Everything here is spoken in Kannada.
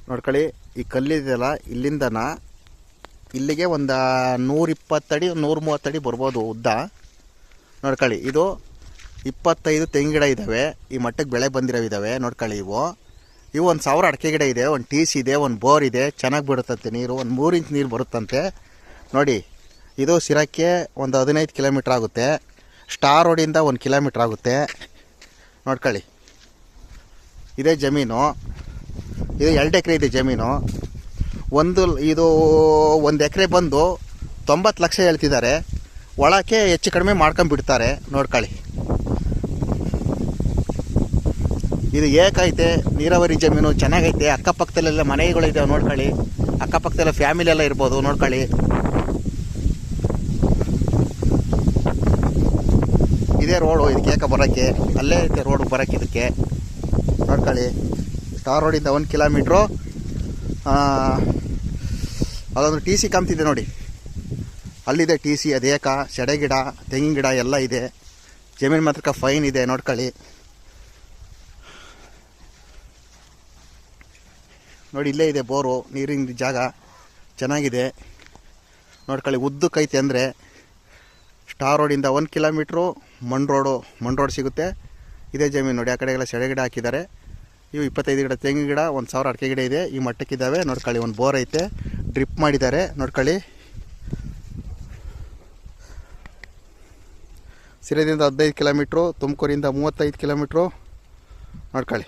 ನೋಡ್ಕೊಳ್ಳಿ. ಈ ಕಲ್ಲಿದೆಯಲ್ಲ, ಇಲ್ಲಿಂದನ ಇಲ್ಲಿಗೆ ಒಂದು 120 ಅಡಿ 130 ಅಡಿ ಬರ್ಬೋದು ಉದ್ದ. ನೋಡ್ಕೊಳ್ಳಿ, ಇದು 25 ತೆಂಗಿನ ಗಿಡ ಇದ್ದಾವೆ. ಈ ಮಟ್ಟಕ್ಕೆ ಬೆಳೆ ಬಂದಿರೋವಿದ್ದಾವೆ. ನೋಡ್ಕೊಳ್ಳಿ, ಇವು 1000 ಅಡಿಕೆ ಗಿಡ ಇದೆ, ಒಂದು TC ಇದೆ, ಒಂದು ಬೋರ್ ಇದೆ. ಚೆನ್ನಾಗಿ ಬಿಡುತ್ತಂತೆ ನೀರು, ಒಂದು 3 ಇಂಚ್ ನೀರು ಬರುತ್ತಂತೆ. ನೋಡಿ, ಇದು ಸಿರಕ್ಕೆ ಒಂದು 15 ಕಿಲೋಮೀಟ್ರ್ ಆಗುತ್ತೆ. ಸ್ಟಾರ್ ರೋಡಿಂದ 1 ಕಿಲೋಮೀಟ್ರ್ ಆಗುತ್ತೆ. ನೋಡ್ಕೊಳ್ಳಿ, ಇದೇ ಜಮೀನು. ಇದು 2 ಎಕರೆ ಇದೆ ಜಮೀನು. ಇದು 1 ಎಕರೆ ಬಂದು 90 ಲಕ್ಷ ಹೇಳ್ತಿದ್ದಾರೆ. ಒಳಕ್ಕೆ ಹೆಚ್ಚು ಕಡಿಮೆ ಮಾಡ್ಕೊಂಬಿಡ್ತಾರೆ. ನೋಡ್ಕೊಳ್ಳಿ, ಇದು ಏಕೈತೆ, ನೀರಾವರಿ ಜಮೀನು, ಚೆನ್ನಾಗೈತೆ. ಅಕ್ಕಪಕ್ಕದಲ್ಲೆಲ್ಲ ಮನೆಗಳಿದ್ದಾವೆ. ನೋಡ್ಕೊಳ್ಳಿ, ಅಕ್ಕಪಕ್ಕದಲ್ಲ ಫ್ಯಾಮಿಲಿ ಎಲ್ಲ ಇರ್ಬೋದು. ನೋಡ್ಕೊಳ್ಳಿ, ಇದೇ ರೋಡು ಇದಕ್ಕೆ ಏಕ ಬರೋಕ್ಕೆ. ಅಲ್ಲೇ ಐತೆ ರೋಡ್ ಬರೋಕ್ಕೆ ಇದಕ್ಕೆ. ನೋಡ್ಕೊಳ್ಳಿ, ಸ್ಟಾರ್ ರೋಡಿಂದ 1 ಕಿಲೋಮೀಟ್ರು. ಅದೊಂದು TC ಕಾಮ್ತಿದೆ ನೋಡಿ, ಅಲ್ಲಿದೆ TC. ಅದೇಕ ಸೆಡೆ ಗಿಡ, ತೆಂಗಿನ ಗಿಡ ಎಲ್ಲ ಇದೆ. ಜಮೀನು ಮಾತ್ರ ಫೈನ್ ಇದೆ. ನೋಡ್ಕೊಳ್ಳಿ, ನೋಡಿ ಇಲ್ಲೇ ಇದೆ ಬೋರು, ನೀರಿನ ಜಾಗ ಚೆನ್ನಾಗಿದೆ. ನೋಡ್ಕೊಳ್ಳಿ, ಉದ್ದಕ್ಕೈತೆ ಅಂದರೆ ಸ್ಟಾರ್ ರೋಡಿಂದ 1 ಕಿಲೋಮೀಟ್ರು ಮಣ್ಣು ರೋಡ್ ಸಿಗುತ್ತೆ. ಇದೇ ಜಮೀನು ನೋಡಿ. ಆ ಕಡೆಗೆಲ್ಲ ಸೆಡೆ ಗಿಡ ಹಾಕಿದ್ದಾರೆ. ಇವು 25 ಗಿಡ ತೆಂಗಿನ ಗಿಡ, 1000 ಅಡಿಕೆ ಗಿಡ ಇದೆ. ಈ ಮಟ್ಟಕ್ಕಿದ್ದಾವೆ. ನೋಡ್ಕೊಳ್ಳಿ, ಒಂದು ಬೋರ್ ಐತೆ, ಡ್ರಿಪ್ ಮಾಡಿದ್ದಾರೆ. ನೋಡ್ಕೊಳ್ಳಿ, ಸಿರದಿಂದ 15 ಕಿಲೋಮೀಟ್ರು, ತುಮಕೂರಿಂದ 35 ಕಿಲೋಮೀಟ್ರು. ನೋಡ್ಕೊಳ್ಳಿ.